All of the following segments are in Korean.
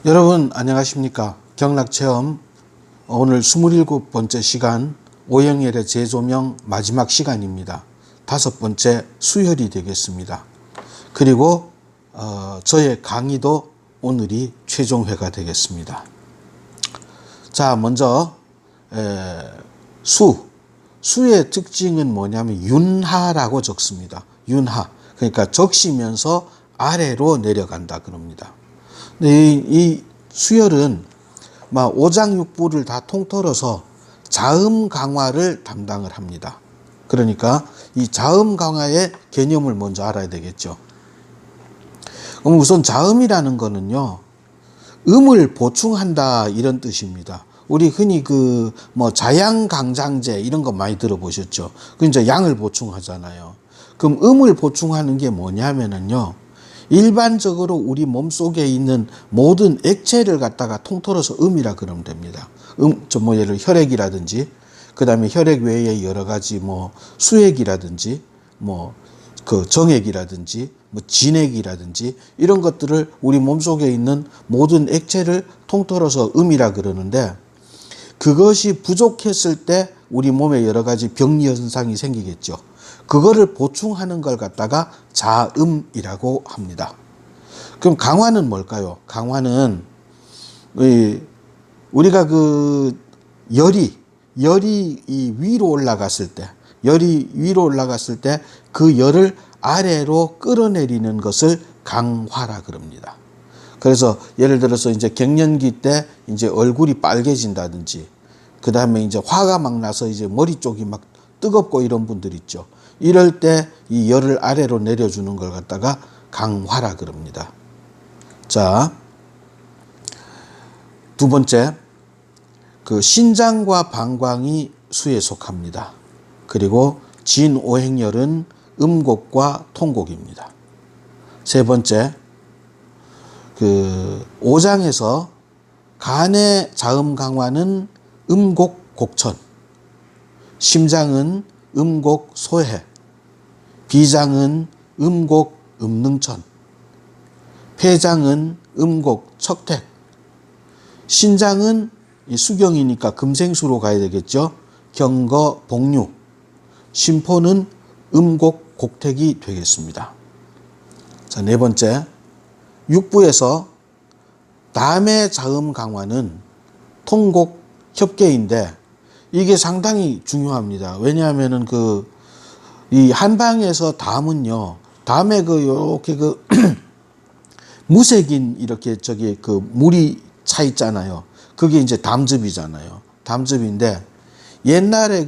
여러분 안녕하십니까. 경락체험 오늘 27번째 시간 오행열의 재조명 마지막 시간입니다. 5번째 수혈이 되겠습니다. 그리고 저의 강의도 오늘이 최종회가 되겠습니다. 자, 먼저 수의 특징은 뭐냐면 윤하라고 적습니다. 윤하, 그러니까 적시면서 아래로 내려간다 그럽니다. 이 수혈은 오장육부를 다 통틀어서 자음 강화를 담당을 합니다. 그러니까 이 자음 강화의 개념을 먼저 알아야 되겠죠. 그럼 우선 자음이라는 거는요, 음을 보충한다 이런 뜻입니다. 우리 흔히 자양강장제 이런 거 많이 들어보셨죠. 그 이제 양을 보충하잖아요. 그럼 음을 보충하는 게 뭐냐면은요, 일반적으로 우리 몸속에 있는 모든 액체를 갖다가 통틀어서 음이라 그러면 됩니다. 예를 들어 혈액이라든지, 그 다음에 혈액 외에 여러 가지 수액이라든지, 정액이라든지, 진액이라든지, 이런 것들을 우리 몸속에 있는 모든 액체를 통틀어서 음이라 그러는데, 그것이 부족했을 때 우리 몸에 여러 가지 병리 현상이 생기겠죠. 그거를 보충하는 걸 갖다가 자음이라고 합니다. 그럼 강화는 뭘까요? 강화는 우리가 열이 위로 올라갔을 때 그 열을 아래로 끌어내리는 것을 강화라 그럽니다. 그래서 예를 들어서 이제 갱년기 때 이제 얼굴이 빨개진다든지, 그 다음에 이제 화가 막 나서 이제 머리 쪽이 막 뜨겁고 이런 분들 있죠. 이럴 때 이 열을 아래로 내려주는 걸 갖다가 강화라 그럽니다. 자, 두 번째, 신장과 방광이 수에 속합니다. 그리고 진오행열은 음곡과 통곡입니다. 세 번째, 오장에서 간의 자음 강화는 음곡 곡천, 심장은 음곡 소해, 비장은 음곡 음능천, 폐장은 음곡 척택, 신장은 수경이니까 금생수로 가야 되겠죠. 경거 복류, 심포는 음곡 곡택이 되겠습니다. 자, 네 번째, 육부에서 담의 자음 강화는 통곡 협계인데, 이게 상당히 중요합니다. 왜냐하면은 이 한방에서 담은요, 담에 요렇게 무색인 이렇게 물이 차 있잖아요. 그게 이제 담즙이잖아요. 담즙인데, 옛날에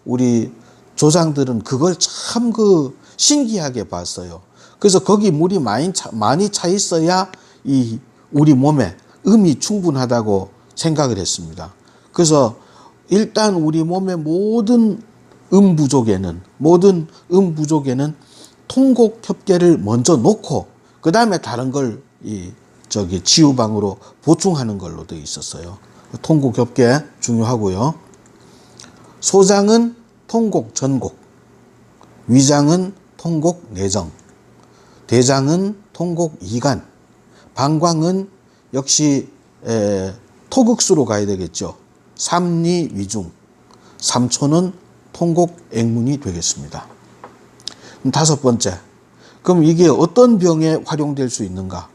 우리 조상들은 그걸 참 신기하게 봤어요. 그래서 거기 물이 많이 차 있어야 우리 몸에 음이 충분하다고 생각을 했습니다. 그래서 일단 우리 몸의 모든 음 부족에는 통곡 협계를 먼저 놓고 그 다음에 다른 걸 지우방으로 보충하는 걸로 되어 있었어요. 통곡 협계 중요하고요. 소장은 통곡 전곡, 위장은 통곡 내정, 대장은 통곡 이간, 방광은 역시 토극수로 가야 되겠죠. 삼리 위중, 삼초는 통곡 액문이 되겠습니다. 다섯 번째, 그럼 이게 어떤 병에 활용될 수 있는가?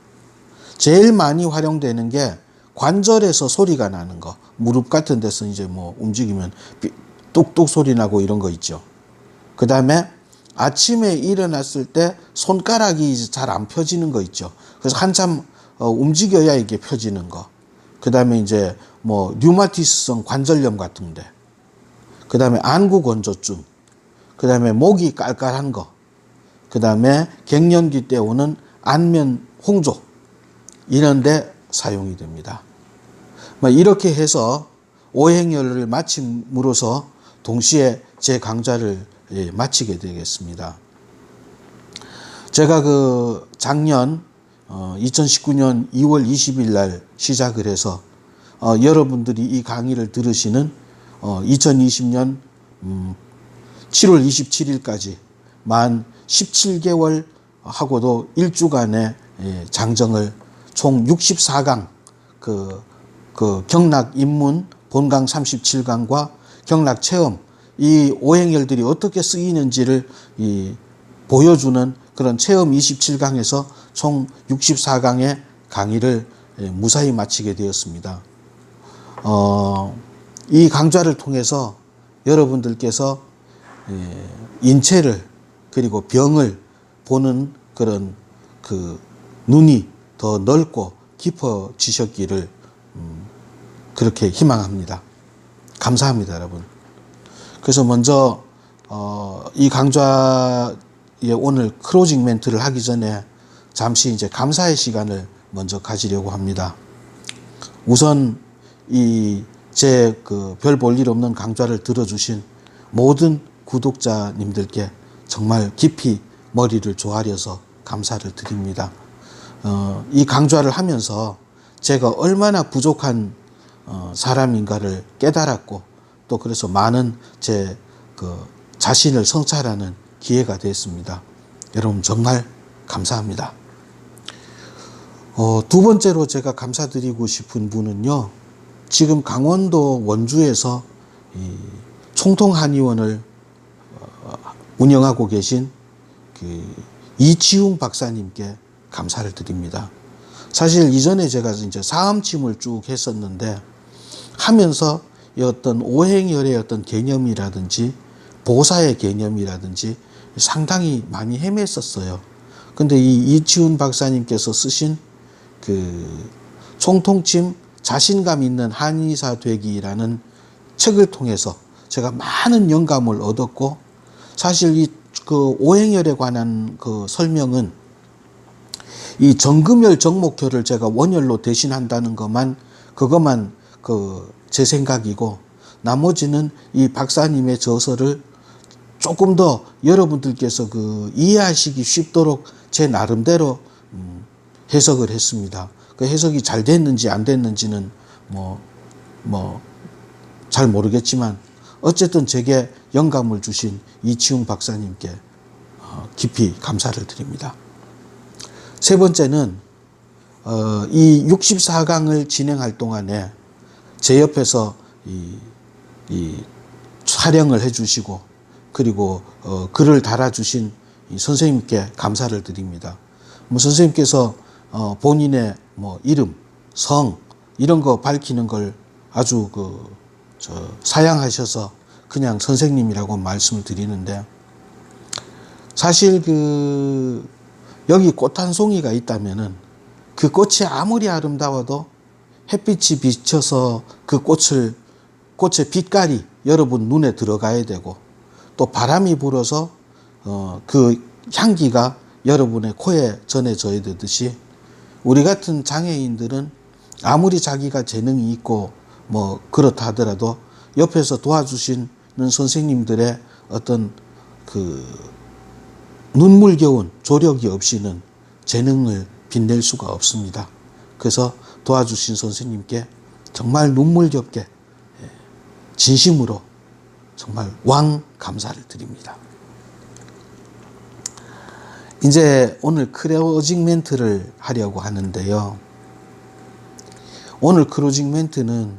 제일 많이 활용되는 게 관절에서 소리가 나는 거, 무릎 같은 데서 이제 움직이면 뚝뚝 소리 나고 이런 거 있죠. 그 다음에 아침에 일어났을 때 손가락이 잘 안 펴지는 거 있죠. 그래서 한참 움직여야 이게 펴지는 거. 그 다음에 이제 류마티스성 관절염 같은데, 그 다음에 안구건조증, 그 다음에 목이 깔깔한 거, 그 다음에 갱년기 때 오는 안면 홍조, 이런 데 사용이 됩니다. 이렇게 해서 오행열을 마침으로써 동시에 제 강좌를 마치게 되겠습니다. 제가 작년 2019년 2월 20일 날 시작을 해서 여러분들이 이 강의를 들으시는 2020년 7월 27일까지 만 17개월 하고도 1주간의 장정을 총 64강, 경락 입문, 본강 37강과 경락 체험, 이 오행열들이 어떻게 쓰이는지를 보여주는 그런 체험 27강에서 총 64강의 강의를 무사히 마치게 되었습니다. 이 강좌를 통해서 여러분들께서 인체를 그리고 병을 보는 그런 눈이 더 넓고 깊어지셨기를 그렇게 희망합니다. 감사합니다, 여러분. 그래서 먼저 이 강좌의 오늘 클로징 멘트를 하기 전에 잠시 이제 감사의 시간을 먼저 가지려고 합니다. 우선 제 별 볼 일 없는 강좌를 들어주신 모든 구독자님들께 정말 깊이 머리를 조아려서 감사를 드립니다. 이 강좌를 하면서 제가 얼마나 부족한 사람인가를 깨달았고, 또 그래서 많은 제 자신을 성찰하는 기회가 됐습니다. 여러분 정말 감사합니다. 두 번째로 제가 감사드리고 싶은 분은요, 지금 강원도 원주에서 총통한의원을 운영하고 계신 이치웅 박사님께 감사를 드립니다. 사실 이전에 제가 이제 사암침을 쭉 했었는데, 하면서 어떤 오행열의 어떤 개념이라든지 보사의 개념이라든지 상당히 많이 헤맸었어요. 근데 이 이치훈 박사님께서 쓰신 총통침 자신감 있는 한의사 되기라는 책을 통해서 제가 많은 영감을 얻었고, 사실 오행열에 관한 설명은 이 정금열 정목혈을 제가 원열로 대신한다는 그것만 제 생각이고, 나머지는 이 박사님의 저서를 조금 더 여러분들께서 이해하시기 쉽도록 제 나름대로 해석을 했습니다. 그 해석이 잘 됐는지 안 됐는지는 잘 모르겠지만, 어쨌든 제게 영감을 주신 이치웅 박사님께 깊이 감사를 드립니다. 세 번째는 이 64강을 진행할 동안에 제 옆에서 이 촬영을 해주시고, 그리고 글을 달아주신 이 선생님께 감사를 드립니다. 선생님께서 본인의 이름, 성 이런 거 밝히는 걸 아주 사양하셔서 그냥 선생님이라고 말씀을 드리는데, 사실 여기 꽃 한 송이가 있다면은 그 꽃이 아무리 아름다워도 햇빛이 비쳐서 그 꽃의 빛깔이 여러분 눈에 들어가야 되고, 또 바람이 불어서 그 향기가 여러분의 코에 전해져야 되듯이, 우리 같은 장애인들은 아무리 자기가 재능이 있고 그렇다 하더라도 옆에서 도와주시는 선생님들의 어떤 눈물겨운 조력이 없이는 재능을 빛낼 수가 없습니다. 그래서 도와주신 선생님께 정말 눈물겹게 진심으로 정말 왕 감사를 드립니다. 이제 오늘 클로징 멘트를 하려고 하는데요. 오늘 클로징 멘트는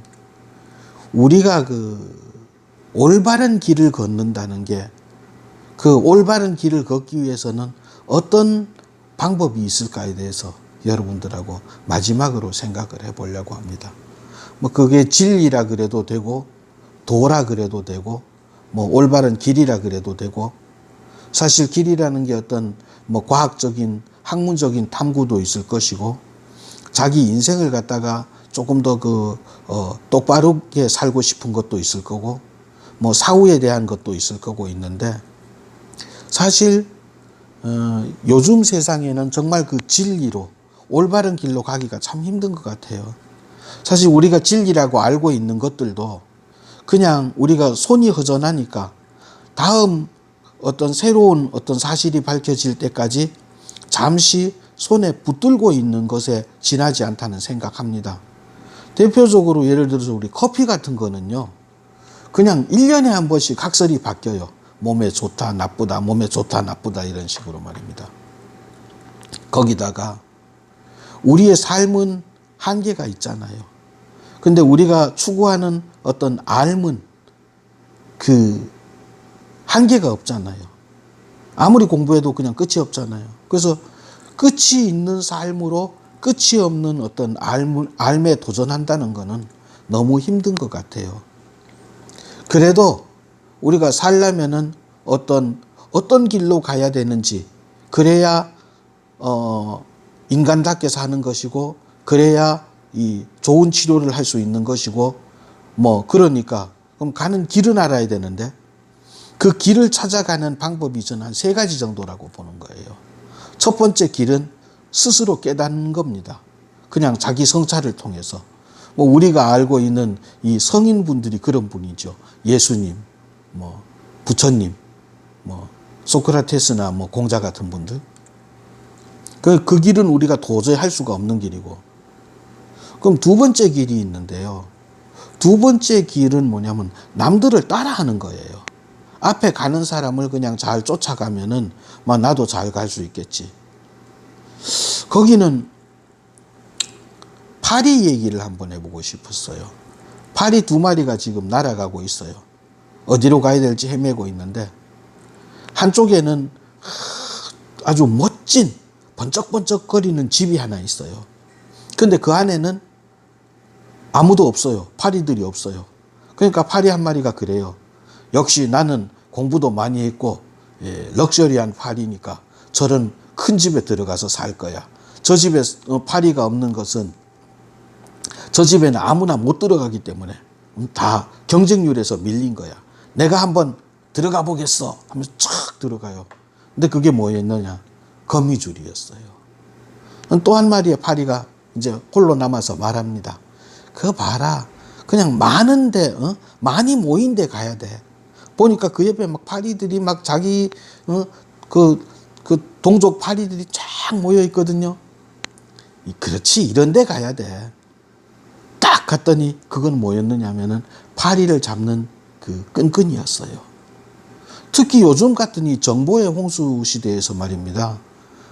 우리가 올바른 길을 걷는다는 게, 올바른 길을 걷기 위해서는 어떤 방법이 있을까에 대해서 여러분들하고 마지막으로 생각을 해보려고 합니다. 그게 진리라 그래도 되고, 도라 그래도 되고, 올바른 길이라 그래도 되고, 사실 길이라는 게 어떤 과학적인 학문적인 탐구도 있을 것이고, 자기 인생을 갖다가 조금 더 똑바르게 살고 싶은 것도 있을 거고, 사후에 대한 것도 있을 거고 있는데, 사실 요즘 세상에는 정말 진리로 올바른 길로 가기가 참 힘든 것 같아요. 사실 우리가 진리라고 알고 있는 것들도 그냥 우리가 손이 허전하니까 다음 어떤 새로운 어떤 사실이 밝혀질 때까지 잠시 손에 붙들고 있는 것에 지나지 않다는 생각합니다. 대표적으로 예를 들어서 우리 커피 같은 거는요, 그냥 1년에 한 번씩 각설이 바뀌어요. 몸에 좋다 나쁘다, 몸에 좋다 나쁘다 이런 식으로 말입니다. 거기다가 우리의 삶은 한계가 있잖아요. 근데 우리가 추구하는 어떤 삶은 그 한계가 없잖아요. 아무리 공부해도 그냥 끝이 없잖아요. 그래서 끝이 있는 삶으로 끝이 없는 어떤 삶에 도전한다는 것은 너무 힘든 것 같아요. 그래도 우리가 살려면은 어떤 길로 가야 되는지, 그래야 인간답게 사는 것이고, 그래야 이 좋은 치료를 할 수 있는 것이고, 그러니까 그럼 가는 길은 알아야 되는데, 그 길을 찾아가는 방법이 저는 한 3가지 정도라고 보는 거예요. 첫 번째 길은 스스로 깨닫는 겁니다. 그냥 자기 성찰을 통해서. 우리가 알고 있는 이 성인분들이 그런 분이죠. 예수님, 부처님, 소크라테스나 공자 같은 분들. 그 길은 우리가 도저히 할 수가 없는 길이고. 그럼 두 번째 길이 있는데요. 두 번째 길은 뭐냐면 남들을 따라하는 거예요. 앞에 가는 사람을 그냥 잘 쫓아가면은 나도 잘 갈 수 있겠지. 거기는 파리 얘기를 한번 해보고 싶었어요. 파리 2마리가 지금 날아가고 있어요. 어디로 가야 될지 헤매고 있는데, 한쪽에는 아주 멋진 번쩍번쩍거리는 집이 하나 있어요. 근데 그 안에는 아무도 없어요. 파리들이 없어요. 그러니까 파리 한 마리가 그래요. 역시 나는 공부도 많이 했고 럭셔리한 파리니까 저런 큰 집에 들어가서 살 거야. 저 집에 파리가 없는 것은 저 집에는 아무나 못 들어가기 때문에 다 경쟁률에서 밀린 거야. 내가 한번 들어가 보겠어 하면서 촥 들어가요. 근데 그게 뭐였느냐? 거미줄이었어요. 또 한 마리의 파리가 이제 홀로 남아서 말합니다. 그거 봐라. 그냥 많은데, 많이 모인 데 가야 돼. 보니까 그 옆에 막 파리들이 막 자기, 그 동족 파리들이 쫙 모여 있거든요. 그렇지, 이런 데 가야 돼. 딱 갔더니 그건 뭐였느냐 하면은 파리를 잡는 그 끈끈이었어요. 특히 요즘 같은 이 정보의 홍수 시대에서 말입니다.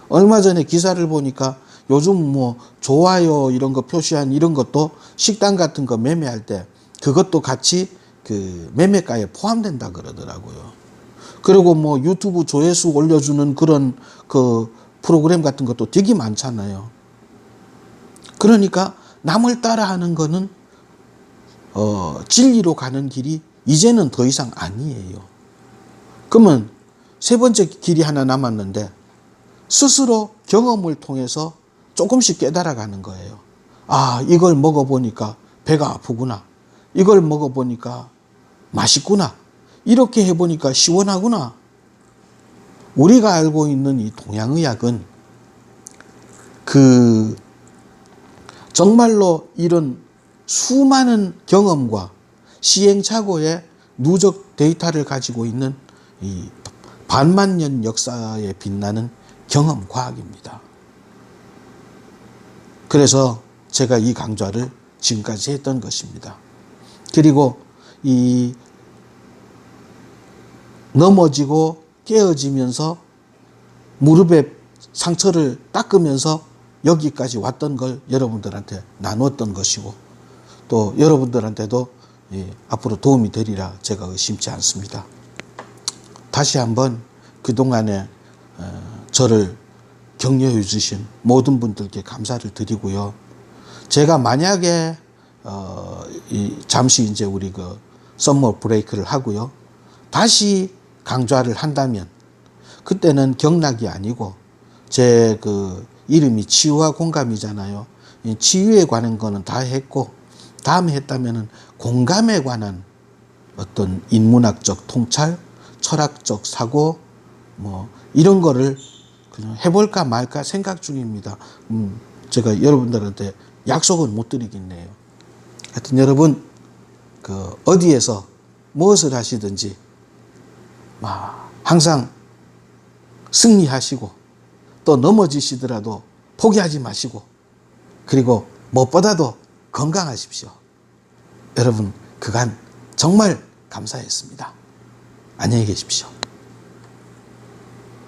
얼마 전에 기사를 보니까 요즘 좋아요 이런 거 표시한 이런 것도 식당 같은 거 매매할 때 그것도 같이 그 매매가에 포함된다 그러더라고요. 그리고 유튜브 조회수 올려주는 그런 그 프로그램 같은 것도 되게 많잖아요. 그러니까 남을 따라하는 거는 진리로 가는 길이 이제는 더 이상 아니에요. 그러면 3번째 길이 하나 남았는데 스스로 경험을 통해서 조금씩 깨달아가는 거예요. 아, 이걸 먹어보니까 배가 아프구나. 이걸 먹어보니까 맛있구나. 이렇게 해보니까 시원하구나. 우리가 알고 있는 이 동양의학은 정말로 이런 수많은 경험과 시행착오의 누적 데이터를 가지고 있는 이 반만년 역사에 빛나는 경험 과학입니다. 그래서 제가 이 강좌를 지금까지 했던 것입니다. 그리고 이 넘어지고 깨어지면서 무릎에 상처를 닦으면서 여기까지 왔던 걸 여러분들한테 나눴던 것이고, 또 여러분들한테도 앞으로 도움이 되리라 제가 의심치 않습니다. 다시 한번 그동안에 저를 격려해 주신 모든 분들께 감사를 드리고요. 제가 만약에 잠시 이제 우리 그 썸머 브레이크를 하고요, 다시 강좌를 한다면 그때는 경락이 아니고 제 그 이름이 치유와 공감이잖아요. 치유에 관한 거는 다 했고, 다음에 했다면은 공감에 관한 어떤 인문학적 통찰, 철학적 사고 이런 거를 그냥 해볼까 말까 생각 중입니다. 제가 여러분들한테 약속은 못 드리겠네요. 하여튼 여러분 어디에서 무엇을 하시든지 항상 승리하시고, 또 넘어지시더라도 포기하지 마시고, 그리고 무엇보다도 건강하십시오. 여러분 그간 정말 감사했습니다. 안녕히 계십시오.